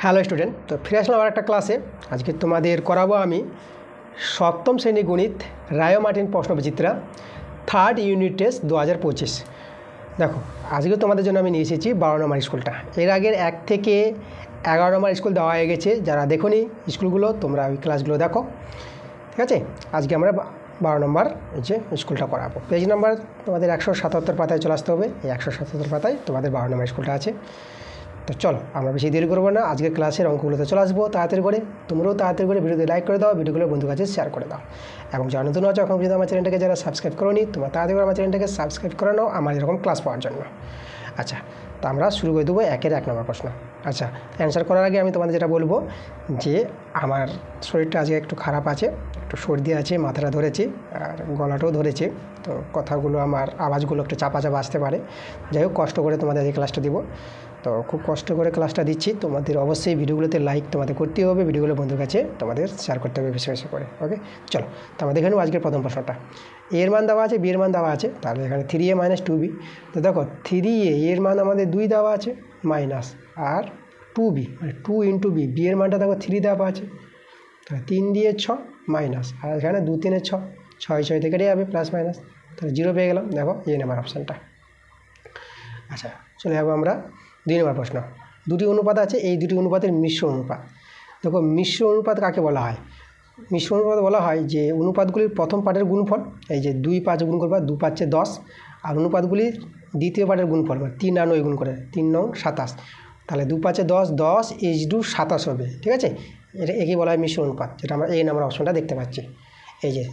Hello student, তো ফিরে আসলাম আর একটা ক্লাসে। আজকে তোমাদের করাবো আমি সপ্তম শ্রেণী গণিত রায় মার্টিন প্রশ্নবিচিত্রা থার্ড ইউনিট টেস্ট 2025। দেখো, আজকে তোমাদের জন্য আমি নিয়ে এসেছি 12 নম্বর স্কুলটা। এর আগের 1 থেকে 11 নম্বর স্কুল দেওয়া হয়ে গেছে। যারা দেখোনি স্কুলগুলো, তোমরা ওই ক্লাসগুলো দেখো, ঠিক আছে। আজকে আমরা 12 নম্বর যে স্কুলটা করাবো। পেজ নাম্বার তোমাদের 177 পাতায় চলে আসতে হবে। এই 177 পাতায় তোমাদের 12 নম্বর স্কুলটা আছে। তো চলো, আমরা বেশি দেরি করবো না, আজকের ক্লাসের অঙ্কগুলোতে চলে আসবো তাড়াতাড়ি করে। তোমরাও তাড়াতাড়ি করে ভিডিওতে লাইক করে দাও, ভিডিওগুলো বন্ধুর কাছে শেয়ার করে দাও। এবং যারা নতুন আছো এখন পর্যন্ত আমার চ্যানেলটাকে যারা সাবস্ক্রাইব করোনি, তোমরা তাড়াতাড়ি করে আমার চ্যানেলটাকে সাবস্ক্রাইব করে নাও আমার এরকম ক্লাস পাওয়ার জন্য। আচ্ছা, তো আমরা শুরু করে দেবো 1 নম্বর প্রশ্ন। আচ্ছা, অ্যান্সার করার আগে আমি তোমাদের যেটা বলবো যে আমার শরীরটা আজকে একটু খারাপ আছে, একটু সর্দি আছে, মাথাটা ধরেছে আর গলাটাও ধরেছে। তো কথাগুলো আমার আওয়াজগুলো একটু চাপা চাপা আসতে পারে। যাই হোক, কষ্ট করে তোমাদের এই ক্লাসটা দিব। তো খুব কষ্ট করে ক্লাসটা দিচ্ছি। তোমাদের অবশ্যই ভিডিওগুলোতে লাইক তোমাদের করতেই হবে, ভিডিওগুলো বন্ধুর কাছে তোমাদের শেয়ার করতে হবে বেশি বেশি করে। ওকে, চলো তো আমরা দেখে নেব আজকের প্রথম প্রশ্নটা। এর মান দেওয়া আছে, বি এর মান দেওয়া আছে, তাহলে এখানে 3a - 2b। তো দেখো 3a এর মান আমাদের 2 দেওয়া আছে, মাইনাস আর 2b মানে 2 × b, বি এর মানটা দেখো 3 দেওয়া আছে, তাহলে 3 দিয়ে 6 মাইনাস, আর এখানে 2 3 6, 6 6 থেকে যাবে প্লাস মাইনাস, তাহলে 0 পেয়ে গেলাম। দেখো এই নাম্বার অপশানটা। আচ্ছা, চলে যাবো আমরা 2 নম্বর প্রশ্ন। দুটি অনুপাত আছে, এই দুটি অনুপাতের মিশ্র অনুপাত। দেখো, মিশ্র অনুপাত কাকে বলা হয়? মিশ্র অনুপাত বলা হয় যে অনুপাতগুলির প্রথম পার্টের গুণফল, এই যে 2 5 গুণ করবা, 2 5 10, আর অনুপাতগুলির দ্বিতীয় পার্টের গুণফল বা 3 আর 9 গুণ করে 3 9 27, তাহলে 2 5 10, 10 = 27 হবে। ঠিক আছে, এটা একে বলা হয় মিশ্র অনুপাত, যেটা আমরা এই নাম্বার অপশনটা দেখতে পাচ্ছি। এই যে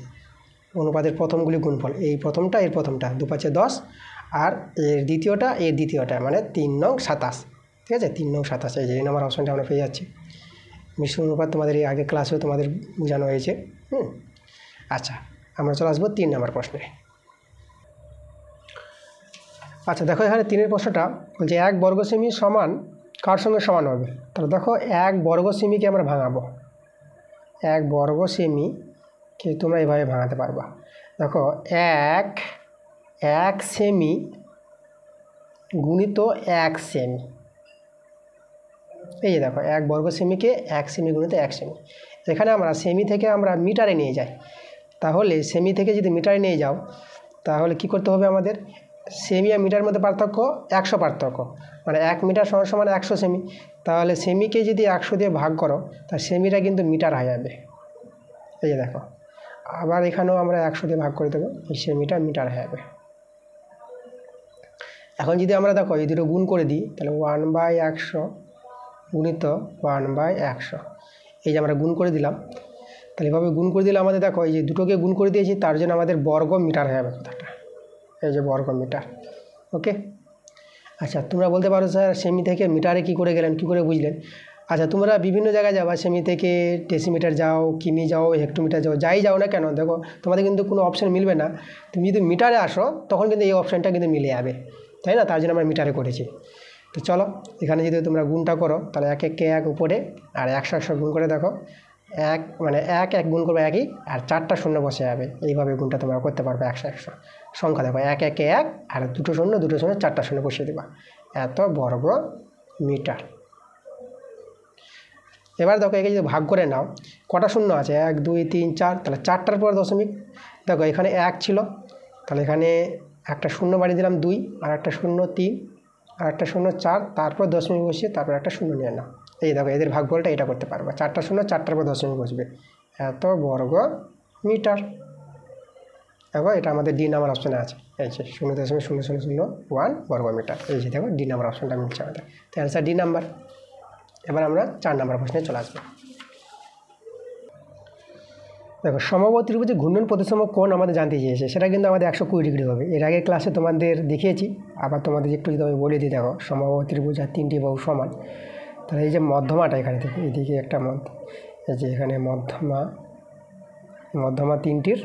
অনুপাতের প্রথমগুলি গুণফল, এই প্রথমটা এর প্রথমটা 2 5 10, আর এর দ্বিতীয়টা মানে 3 9 27। ঠিক আছে, 3 9 27, এই যে এই নাম্বার অপশনটা আমরা পেয়ে যাচ্ছি। মিশ্র অনুপাত তোমাদের এই আগে ক্লাসেও তোমাদের বোঝানো হয়েছে। আচ্ছা, আমরা চলে আসবো 3 নম্বর প্রশ্নে। আচ্ছা, দেখো এখানে 3 প্রশ্নটা বলছে 1 বর্গ সেমি সমান কার সঙ্গে সমান হবে? তাহলে দেখো 1 বর্গ সেমিকে আমরা ভাঙাবো। 1 বর্গ সেমিকে তোমরা এইভাবে ভাঙাতে পারবা। দেখো 1 সেমি গুণিত 1 সেমি। এই যে দেখো 1 বর্গ সেমিকে 1 সেমি গুণিত 1 সেমি। এখানে আমরা সেমি থেকে আমরা মিটারে নিয়ে যাই, তাহলে সেমি থেকে যদি মিটারে নিয়ে যাও তাহলে কি করতে হবে আমাদের? সেমি আর মিটারের মধ্যে পার্থক্য 100 পার্থক্য, মানে 1 মিটার সমান 100 সেমি। তাহলে সেমিকে যদি 100 দিয়ে ভাগ করো তা সেমিটা কিন্তু মিটার হয়ে যাবে। এই যে দেখো, আবার এখানেও আমরা 100 দিয়ে ভাগ করে দেবো, এই সেমিটা মিটার হয়ে যাবে। এখন যদি আমরা দেখো এই দুটো গুণ করে দিই, তাহলে 1/100 গুণিত 1/100, এই যে আমরা গুণ করে দিলাম। তাহলে এভাবে গুণ করে দিলে আমাদের দেখো এই যে দুটোকে গুণ করে দিয়েছি, তার জন্য আমাদের বর্গ মিটার হয়ে যাবে কথাটা, এই যে বর্গ মিটার। ওকে, আচ্ছা, তোমরা বলতে পারো স্যার সেমি থেকে মিটারে কী করে গেলেন, কী করে বুঝলেন? আচ্ছা, তোমরা বিভিন্ন জায়গায় যাবা, সেমি থেকে ডেসিমিটার যাও, কিমি যাও, হেক্টোমিটার যাও, যাই যাও না কেন, দেখো তোমাদের কিন্তু কোনো অপশান মিলবে না। তুমি যদি মিটারে আসো তখন কিন্তু এই অপশানটা কিন্তু মিলে যাবে, তাই না? তার জন্য আমরা মিটারে করেছি। তো চলো, এখানে যদি তোমরা গুণটা করো তাহলে 1 1 কে 1 উপরে আর 100 100 গুণ করে দেখো 1 মানে 1 1 গুণ করবে 1ই, আর 4টা শূন্য বসে যাবে। এইভাবে গুণটা তোমরা করতে পারবে 100 100 সংখ্যা। দেখো 1 1 কে 1 আর 2 শূন্য 2 শূন্য 4টা শূন্য বসিয়ে দেবা, এত বর্গ মিটার। এবার দেখো একে যদি ভাগ করে নাও, কটা শূন্য আছে? 1 2 3 4, তাহলে 4টার পর দশমিক। দেখো এখানে 1 ছিল, তাহলে এখানে একটা শূন্য বাড়িয়ে দিলাম 2, আর একটা শূন্য 3, আর একটা শূন্য 4, তারপর দশমিক বসিয়ে তারপর একটা শূন্য নিয়ে নাও। এই দেখো এদের ভাগফলটা এটা করতে পারবে, 4টা শূন্য 4টার পর দশমিক বসবে, এত বর্গ মিটার। দেখো এটা আমাদের ডি নাম্বার অপশানে আছে, এই যে 0.0001 বর্গ মিটার। এই যে দেখো ডি নাম্বার অপশানটা মিলছে আমাদের, তো অ্যান্সার ডি নাম্বার। এবার আমরা 4 নম্বর প্রশ্নে চলে আসবো। দেখো, সমবাহু ত্রিভুজে ঘূর্ণন প্রতিসম কোণ আমাদের জানতে চেয়েছে, সেটা কিন্তু আমাদের 120 ডিগ্রি হবে। এর আগের ক্লাসে তোমাদের দেখিয়েছি, আবার তোমাদের একটু যদি আমি বলে দিই, দেখো সমবাহু ত্রিভুজ আর 3টি বাহু সমান, তাহলে এই যে মধ্যমাটা এখানে থেকে এদিকে একটা এই যে এখানে মধ্যমা 3টির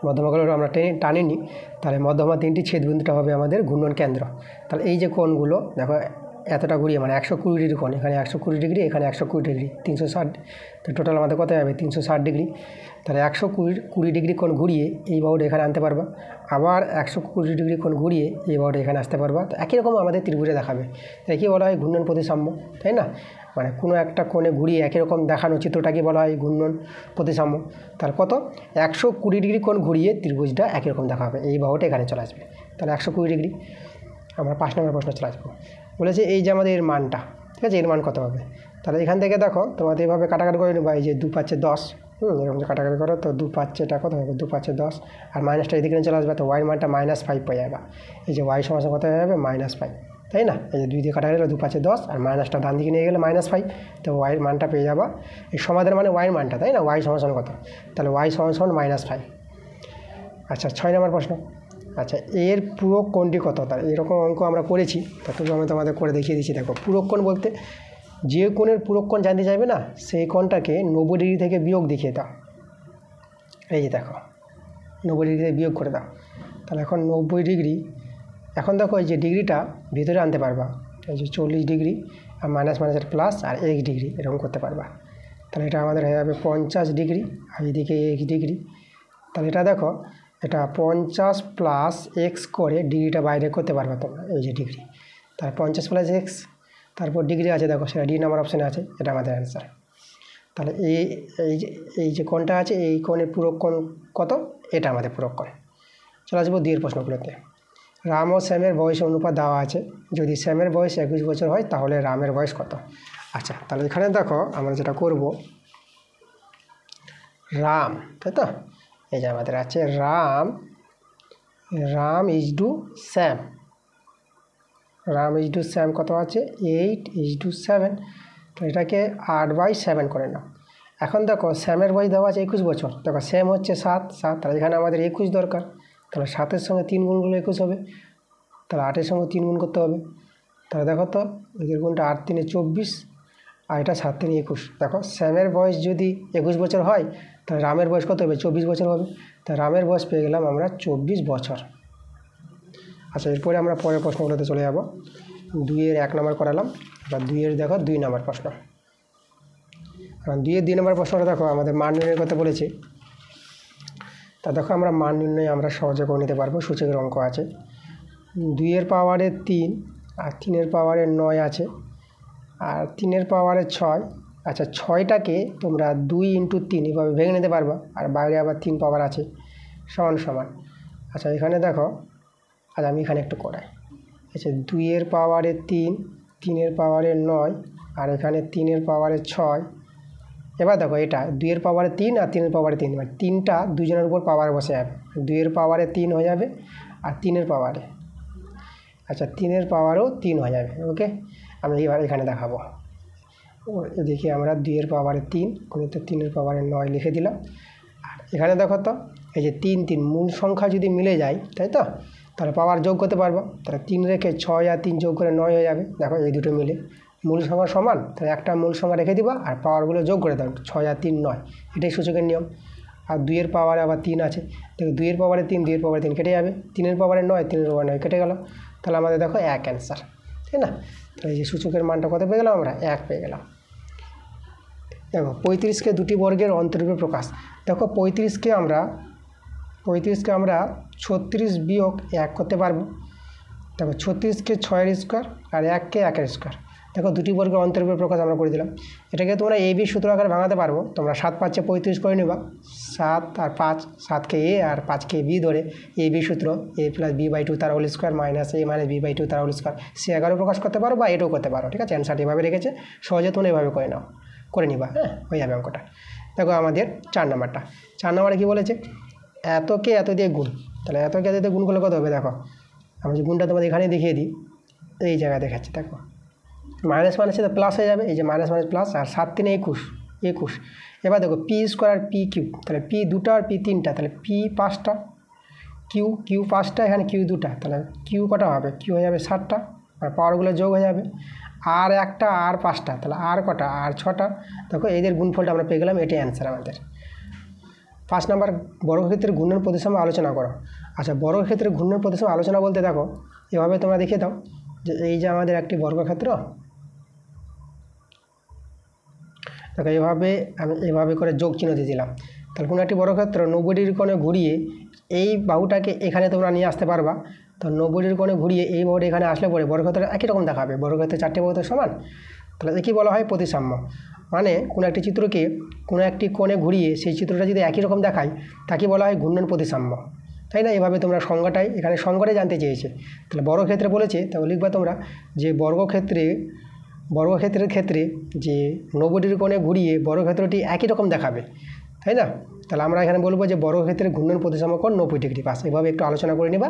মধ্যমাগুলো আমরা টানে নিই, তাহলে মধ্যমা 3টি ছেদবিন্দুটা হবে আমাদের ঘূর্ণন কেন্দ্র। তাহলে এই যে কোণগুলো দেখো এতটা ঘুরিয়ে মানে 120 ডিগ্রি কোণ, এখানে 120 ডিগ্রি, এখানে 120 ডিগ্রি, 360, তো টোটাল আমাদের কত হবে 360 ডিগ্রি। তাহলে 120 ডিগ্রি কোণ ঘুরিয়ে এই বাহুটা এখানে আনতে পারবা, আবার 120 ডিগ্রি কোণ ঘুরিয়ে এই বাহুটা এখানে আসতে পারবা। তো একই রকম আমাদের ত্রিভুজে দেখাবে, তাই কি বলা হয় ঘূর্ণন প্রতিসাম্য, তাই না? মানে কোনো একটা কোণে ঘুরিয়ে একই রকম দেখানো চিত্রটাকে বলা হয় ঘূর্ণন প্রতিসাম্য। তার কত 120 ডিগ্রি কোণ ঘুরিয়ে ত্রিভুজটা একই রকম দেখা হবে, এই বাহুটা এখানে চলে আসবে। তাহলে 120 ডিগ্রি। আমরা 5 নম্বর প্রশ্ন চলে আসবো। বলেছে এই যে আমাদের এর মানটা, ঠিক আছে, এর মান কত হবে? তাহলে এখান থেকে দেখো তোমাদের এইভাবে কাটাকাটি করে নেবা, এই যে 2 5 10, এরকম যে কাটাকাটি করো, তো 2 5 এটা কত হবে 2 5 10, আর মাইনাসটা এদিকে চলে আসবে, তো ওয়াই মানটা -5 পেয়ে যাবে। এই যে ওয়াই সমান কত হয়ে যাবে -5, তাই না? এই যে 2 দিয়ে কাটা গেলে 2 5 10, আর মাইনাসটা ডান দিকে নিয়ে গেলে -5, তো ওয়াইয়ের মানটা পেয়ে যাবা। এই সমাধানের মানে ওয়াইয়ের মানটা, তাই না? ওয়াই সমান কত? তাহলে ওয়াই সমান -5। আচ্ছা 6 নম্বর প্রশ্ন। আচ্ছা এর পূরক কোণটি কত? তার এরকম অঙ্ক আমরা করেছি, তবে আমি তোমাদের করে দেখিয়ে দিচ্ছি। দেখো পূরক কোণ বলতে যে কোণের পূরক কোণ জানতে চাইবে না, সেই কোণটাকে 90 ডিগ্রি থেকে বিয়োগ দেখিয়ে দাও। এই যে দেখো 90 ডিগ্রি থেকে বিয়োগ করে দাও। তাহলে এখন 90 ডিগ্রি, এখন দেখো এই যে ডিগ্রিটা ভিতরে আনতে পারবা, এই যে 40 ডিগ্রি আর মাইনাসের প্লাস আর 1 ডিগ্রি এরকম করতে পারবা। তাহলে এটা আমাদের হয়ে যাবে 50 ডিগ্রি, আর এদিকে 1 ডিগ্রি। তাহলে এটা দেখো এটা 50 প্লাস এক্স করে ডিগ্রিটা বাইরে করতে পারবে তোমরা, এই যে ডিগ্রি। তার 50 প্লাস এক্স, তারপর ডিগ্রি আছে দেখো, সেটা ডি নাম্বার অপশানে আছে, এটা আমাদের অ্যান্সার। তাহলে এই যে কোণটা আছে, এই কোণের পূরক কোণ কত? এটা আমাদের পূরক কোণ। চলে আসবো 2 এর প্রশ্নগুলোতে। রাম ও শ্যামের বয়সের অনুপাত দেওয়া আছে, যদি শ্যামের বয়স 21 বছর হয় তাহলে রামের বয়স কত? আচ্ছা তাহলে এখানে দেখো আমরা যেটা করব, রাম, তাই তো, এই যে আমাদের আছে Ram is to Shyam, Ram is to Shyam কত আছে 8:7, তো এটাকে 8/7 করে নাও। এখন দেখো শ্যামের বয়স দেওয়া আছে 21 বছর, দেখো শ্যাম হচ্ছে 7, তাহলে এখানে আমাদের 21 দরকার, তাহলে 7-এর সঙ্গে 3 গুণ করলে 21 হবে, তাহলে 8-এর সঙ্গে 3 গুণ করতে হবে। তাহলে দেখো তো এদের গুণটা 8 3 24, আর এটা 7 3 21। দেখো শ্যামের বয়স যদি 21 বছর হয় তাহলে রামের বয়স কত হবে 24 বছর হবে, তা রামের বয়স পেয়ে গেলাম আমরা 24 বছর। আচ্ছা এরপরে আমরা পরের প্রশ্নগুলোতে চলে যাব। 2 এর 1 নম্বর করালাম, এবার 2 এর দেখো 2 নম্বর প্রশ্ন। কারণ 2 এর 2 নম্বর প্রশ্নটা দেখো আমাদের মান নির্ণয়ের কথা বলেছে, তা দেখো আমরা মান নির্ণয় আমরা সহজে করে নিতে পারবো, সূচকের অঙ্ক আছে। 2 এর পাওয়ারে 3 আর 3 এর পাওয়ারে 9 আছে, আর 3 এর পাওয়ারে 6। আচ্ছা 6টাকে তোমরা 2 × 3 এভাবে ভেঙে নিতে পারবা, আর বাইরে আবার 3 পাওয়ার আছে, সমান। আচ্ছা এখানে দেখো, আচ্ছা আমি এখানে একটু করাই। আচ্ছা 2 এর পাওয়ারে 3, 3 এর পাওয়ারে 9, আর এখানে 3 এর পাওয়ারে 6। এবার দেখো এটা 2 এর পাওয়ারে 3 আর 3 এর পাওয়ারে 3, মানে 3টা দুজনের উপর পাওয়ার বসে যাবে, 2 এর পাওয়ারে 3 হয়ে যাবে, আর 3 এর পাওয়ারে, আচ্ছা 3 এর পাওয়ারেও 3 হয়ে যাবে। ওকে, আমি এবার এখানে দেখাবো। এদিকে আমরা 2 এর পাওয়ারে 3 গুণিত 3 এর পাওয়ারে 9 লিখে দিলাম। আর এখানে দেখো তো এই যে 3 3 মূল সংখ্যা যদি মিলে যায়, তাই তো, তাহলে পাওয়ার যোগ করতে পারবো। তাহলে 3 রেখে 6 আর 3 যোগ করে 9 হয়ে যাবে। দেখো এই দুটো মিলে মূল সংখ্যা সমান, তাহলে একটা মূল সংখ্যা রেখে দিবা আর পাওয়ারগুলো যোগ করে দাও, 6 আর 3 9, এটাই সূচকের নিয়ম। আর 2 এর পাওয়ারে আবার 3 আছে, দেখো 2 এর পাওয়ারে 3, 2 এর পাওয়ারে 3 কেটে যাবে, 3 এর পাওয়ারে 9, 3 এর পাওয়ারে 9 কেটে গেল, তাহলে আমাদের দেখো 1 অ্যান্সার, তাই না? তাহলে এই যে সূচকের মানটা কত পেয়ে গেলাম আমরা 1 পেয়ে গেলাম। দেখো 35কে 2টি বর্গের অন্তরূপে প্রকাশ। দেখো 35কে আমরা 36 বিয়োগ 1 করতে পারবো। দেখো 36কে 6 এর স্কোয়ার আর 1কে 1 এর স্কোয়ার, দেখো 2টি বর্গের অন্তরূপে প্রকাশ আমরা করে দিলাম। এটাকে তোমরা এ বি সূত্র আকারে ভাঙাতে পারবো। তোমরা 7 5 35 করে নেবা, 7 আর 5, 7কে এ আর 5কে বি ধরে এ বি সূত্র a + b/2 তার whole square minus a - b/2 তার হোল স্কোয়ার, সে 11 প্রকাশ করতে পারো বা এটাও করতে পারো, ঠিক আছে? অ্যান্সারটি এভাবে রেখেছে, সহজে তোমরা এভাবে করে নিবা, হ্যাঁ হয়ে যাবে অঙ্কটা। দেখো আমাদের 4 নাম্বারটা, 4 নাম্বারে কী বলেছে, এতকে এত দিয়ে গুণ। তাহলে এতকে এত দিয়ে গুণ করলে কত হবে? দেখো আমি যে গুণটা তোমাদের এখানে দেখিয়ে দিই, এই জায়গায় দেখাচ্ছি, দেখো মাইনাস সাথে প্লাস হয়ে যাবে, এই যে মাইনাস প্লাস, আর 7 3 21। এবার দেখো পি স্কোয়ার আর পি কিউ, তাহলে পি 2টা আর পি 3টা, তাহলে পি 5টা, কিউ 5টা, এখানে কিউ 2টা, তাহলে কিউ কটা হবে? কিউ হয়ে যাবে 7টা, আর পাওয়ারগুলো যোগ হয়ে যাবে, আর 1টা আর 5টা, তাহলে আর কটা? আর 6টা। দেখো এদের গুণফলটা আমরা পেয়ে গেলাম, এটাই অ্যান্সার আমাদের। 5 নাম্বার বর্গক্ষেত্রের ঘূর্ণন প্রতিসাম্য আলোচনা করো। আচ্ছা বর্গক্ষেত্রের ঘূর্ণন প্রতিসাম্য আলোচনা বলতে দেখো এভাবে তোমরা দেখিয়ে দাও যে এই যে আমাদের একটি বর্গক্ষেত্র, দেখো এইভাবে করে যোগ চিহ্ন দিয়ে দিলাম। তাহলে কোনো একটি বর্গক্ষেত্র 90 ডিগ্রি কোণে ঘুরিয়ে এই বাহুটাকে এখানে তোমরা নিয়ে আসতে পারবা। তো 90 ডিগ্রি কোণে ঘুরিয়ে এই বাহুটা এখানে আসলে পরে বর্গক্ষেত্র একই রকম দেখাবে। বর্গক্ষেত্রের 4টি বাহু তো সমান, তাহলে একেই বলা হয় প্রতিসাম্য। মানে কোনো একটি চিত্রকে কোনো একটি কোণে ঘুরিয়ে সেই চিত্রটা যদি একই রকম দেখায় তাকে বলা হয় ঘূর্ণন প্রতিসাম্য, তাই না? এভাবে তোমরা সংজ্ঞাটাই এখানে সংজ্ঞাটাই জানতে চেয়েছে। তাহলে বর্গক্ষেত্রে বলেছে, তাহলে লিখবা তোমরা যে বর্গক্ষেত্রের ক্ষেত্রে যে 90 ডিগ্রি কোণে ঘুরিয়ে বর্গক্ষেত্রটি একই রকম দেখাবে, তাই না? তাহলে আমরা এখানে বলবো যে বর্গক্ষেত্রের ঘূর্ণন প্রতিসাম্য কোণ 90 ডিগ্রি। পাস এভাবে একটু আলোচনা করে নিবা,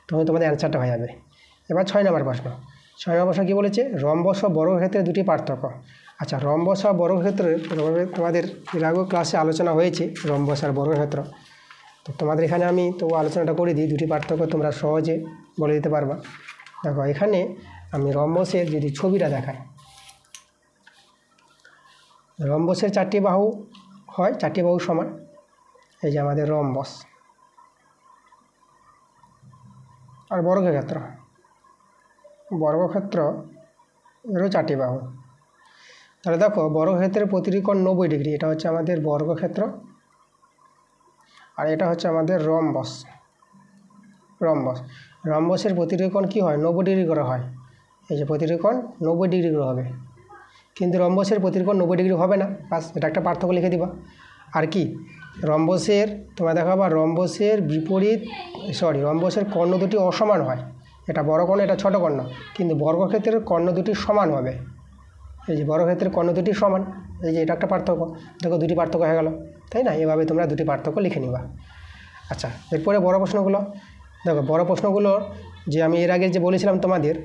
তখন তোমাদের অ্যান্সারটা হয়ে যাবে। এবার 6 নম্বর প্রশ্ন। 6 নম্বর প্রশ্ন কী বলেছে? রম্বস ও বর্গক্ষেত্রের দুটি পার্থক্য। আচ্ছা, রম্বস আর বর্গক্ষেত্রের তোমাদের এর আগেও ক্লাসে আলোচনা হয়েছে রম্বস আর বর্গক্ষেত্র। তো তোমাদের এখানে আমি তো আলোচনাটা করে দিই, দুটি পার্থক্য তোমরা সহজে বলে দিতে পারবা। দেখো এখানে আমি রম্বসের যদি ছবিটা দেখাই, রম্বসের 4টি বাহু হয়, 4টি বাহু সমান। এই যে আমাদের রম্বস। আর বর্গক্ষেত্র এরও 4টি বাহু। তাহলে দেখো বর্গক্ষেত্রের প্রতিটি কোণ 90 ডিগ্রি, এটা হচ্ছে আমাদের বর্গক্ষেত্র, আর এটা হচ্ছে আমাদের রম্বস। রম্বসের প্রতিটি কোণ কী হয়? 90 ডিগ্রি করে হয়। এই যে প্রতিটি কোণ 90 ডিগ্রি করে হবে, কিন্তু রম্বসের প্রতিটি কোণ 90 ডিগ্রি হবে না। বাস এটা একটা পার্থক্য লিখে দিবা। আর কি, রম্বসের তোমরা দেখাবা রম্বসের রম্বসের কর্ণ দুটি অসমান হয়। এটা বড় কর্ণ, এটা ছোট কর্ণ, কিন্তু বর্গক্ষেত্রের কর্ণ দুটি সমান হবে। এই যে বর্গক্ষেত্রের কর্ণ দুটি সমান, এই যে এটা একটা পার্থক্য। দেখো দুটি পার্থক্য হয়ে গেল, তাই না? এভাবে তোমরা দুটি পার্থক্য লিখে নিবা। আচ্ছা, এরপরে বড় প্রশ্নগুলো দেখো। বড় প্রশ্নগুলো যে আমি এর আগে যে বলেছিলাম তোমাদের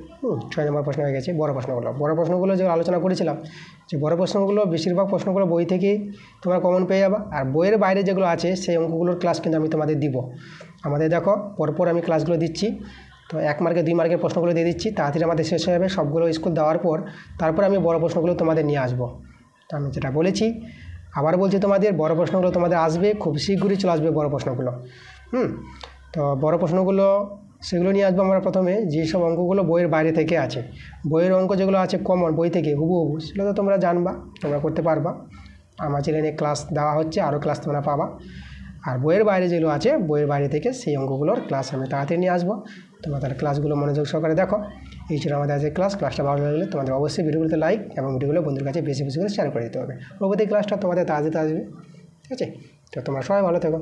6 নম্বর প্রশ্ন হয়ে গেছে। বড় প্রশ্নগুলো যে আলোচনা করেছিলাম, যে বড় প্রশ্নগুলো বেশিরভাগ প্রশ্নগুলো বই থেকে তোমরা কমন পেয়ে যাবা। আর বইয়ের বাইরে যেগুলো আছে সেই অঙ্কগুলোর ক্লাস কিন্তু আমি তোমাদের দিব। আমাদের দেখো পরপর আমি ক্লাসগুলো দিচ্ছি। তো 1 মার্কে 2 মার্কের প্রশ্নগুলো দিয়ে দিচ্ছি, তাড়াতাড়ি আমাদের শেষ হয়ে যাবে সবগুলো স্কুল দেওয়ার পর। তারপর আমি বড় প্রশ্নগুলো তোমাদের নিয়ে আসবো। তো আমি যেটা বলেছি আবার বলছি, তোমাদের বড় প্রশ্নগুলো তোমাদের আসবে, খুব শীঘ্রই চলে আসবে বড় প্রশ্নগুলো। তো বড় প্রশ্নগুলো সেগুলো নিয়ে আসবো আমরা। প্রথমে যেসব অঙ্কগুলো বইয়ের বাইরে থেকে আছে, বইয়ের অঙ্ক যেগুলো আছে কমন বই থেকে হুবহু, সেগুলো তো তোমরা জানবা, তোমরা করতে পারবা। আমার চ্যানেলে ক্লাস দেওয়া হচ্ছে, আরও ক্লাস তোমরা পাবা। আর বইয়ের বাইরে যেগুলো আছে, বইয়ের বাইরে থেকে সেই অঙ্কগুলোর ক্লাস আমি তাড়াতাড়ি নিয়ে আসবো। তোমরা তাহলে ক্লাসগুলো মনোযোগ সহকারে দেখো। এই ছিল আমাদের আজকের ক্লাসটা ভালো লাগলে তোমাদের অবশ্যই ভিডিওগুলোতে লাইক এবং ভিডিওগুলো বন্ধুর কাছে বেশি বেশি করে শেয়ার করে দিতে হবে। পরবর্তী ক্লাসটা তোমাদের তাড়াতাড়ি আসবে, ঠিক আছে? তো তোমরা সবাই ভালো থেকো।